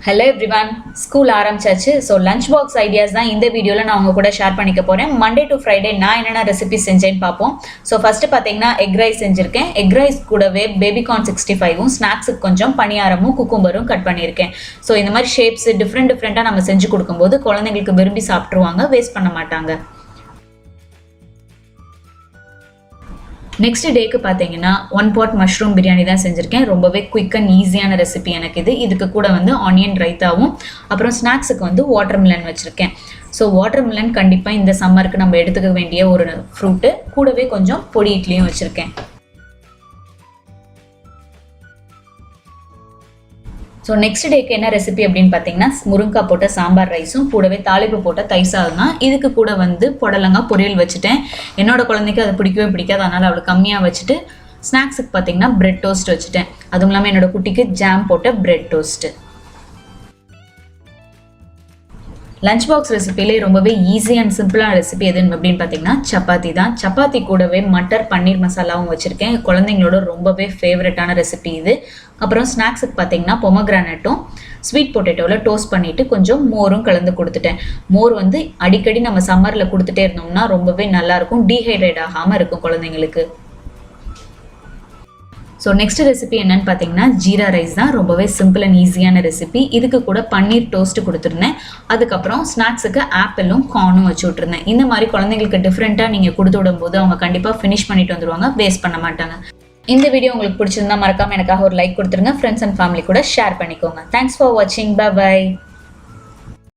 Hello everyone, school ஆரம்பிச்சாச்சு. So lunch box ideas தான் இந்த வீடியோவில் நான் உங்க கூட ஷேர் பண்ணிக்க போகிறேன். மண்டே டு ஃப்ரைடே நான் என்னென்ன ரெசிபி செஞ்சேன்னு பார்ப்போம். ஸோ ஃபஸ்ட்டு பார்த்தீங்கன்னா எக் ரைஸ் செஞ்சுருக்கேன். எக் ரைஸ் கூடவே பேபிகார்ன் 65ம் ஸ்நாக்ஸுக்கு கொஞ்சம் பனியாரமும் குக்கும்பரும் கட் பண்ணியிருக்கேன். ஸோ இந்த மாதிரி ஷேப்ஸ் டிஃப்ரெண்ட்டாக நம்ம செஞ்சு கொடுக்கும்போது குழந்தைங்களுக்கு விரும்பி சாப்பிட்ருவாங்க, வேஸ்ட் பண்ண மாட்டாங்க. நெக்ஸ்ட் டேக்கு பார்த்தீங்கன்னா 1 pot மஷ்ரூம் பிரியாணி தான் செஞ்சுருக்கேன். ரொம்பவே குயிக் அண்ட் ஈஸியான ரெசிபி எனக்கு இதுக்கு கூட வந்து ஆனியன் ரைத்தாவும் அப்புறம் ஸ்நாக்ஸுக்கு வந்து வாட்டர்மெலன் வச்சுருக்கேன். ஸோ வாட்டர்மெலன் கண்டிப்பாக இந்த சம்மருக்கு நம்ம எடுத்துக்க வேண்டிய ஒரு ஃப்ரூட்டு. கூடவே கொஞ்சம் பொடி இட்லியும் வச்சுருக்கேன். ஸோ நெக்ஸ்ட் டேக்கு என்ன ரெசிபி அப்படின்னு பார்த்தீங்கன்னா முருங்காய் போட்ட சாம்பார் ரைஸும் கூடவே தாளிப்பு போட்ட தயிர் சாதம் தான். இதுக்கு கூட வந்து புடலங்காய் பொரியல் வச்சுட்டேன். என்னோட குழந்தைக்கு அது பிடிக்கவே பிடிக்காது, அதனால் அவளுக்கு கம்மியாக வச்சுட்டு ஸ்நாக்ஸுக்கு பார்த்தீங்கன்னா பிரெட் டோஸ்ட் வச்சுட்டேன். அதுவும் இல்லாமல் என்னோட குட்டிக்கு ஜாம் போட்ட பிரெட் டோஸ்ட்டு. லஞ்ச் பாக்ஸ் ரெசிபிலே ரொம்பவே ஈஸி அண்ட் சிம்பிளான ரெசிபி எதுன்னு அப்படின்னு பார்த்தீங்கன்னா சப்பாத்தி தான். சப்பாத்தி கூடவே மட்டர் பன்னீர் மசாலாவும் வச்சுருக்கேன். குழந்தைங்களோட ரொம்பவே ஃபேவரட்டான ரெசிபி இது. அப்புறம் ஸ்நாக்ஸுக்கு பார்த்தீங்கன்னா பொமக்ரானட்டும் ஸ்வீட் பொட்டேட்டோவில் டோஸ்ட் பண்ணிவிட்டு கொஞ்சம் மோரும் கலந்து கொடுத்துட்டேன். மோர் வந்து அடிக்கடி நம்ம சம்மரில் கொடுத்துட்டே இருந்தோம்னா ரொம்பவே நல்லாயிருக்கும், டீஹைட்ரேட் ஆகாமல் இருக்கும் குழந்தைங்களுக்கு. ஸோ நெக்ஸ்ட் ரெசிபி என்னன்னு பார்த்தீங்கன்னா ஜீரா ரைஸ் தான். ரொம்பவே சிம்பிள் அண்ட் ஈஸியான ரெசிபி. இதுக்கு கூட பன்னீர் டோஸ்ட்டு கொடுத்துருந்தேன். அதுக்கப்புறம் ஸ்நாக்ஸுக்கு ஆப்பிளும் கார்னும் வச்சு விட்ருந்தேன். இந்த மாதிரி குழந்தைங்களுக்கு டிஃப்ரெண்ட்டாக நீங்கள் கொடுத்து விடும்போது அவங்க கண்டிப்பாக ஃபினிஷ் பண்ணிட்டு வந்துடுவாங்க, வேஸ்ட் பண்ண மாட்டாங்க. இந்த வீடியோ உங்களுக்கு பிடிச்சிருந்தா மறக்காமல் எனக்காக ஒரு லைக் கொடுத்துருங்க. ஃப்ரெண்ட்ஸ் அண்ட் ஃபேமிலி கூட ஷேர் பண்ணிக்கோங்க. தேங்க்ஸ் ஃபார் வாட்சிங். பை.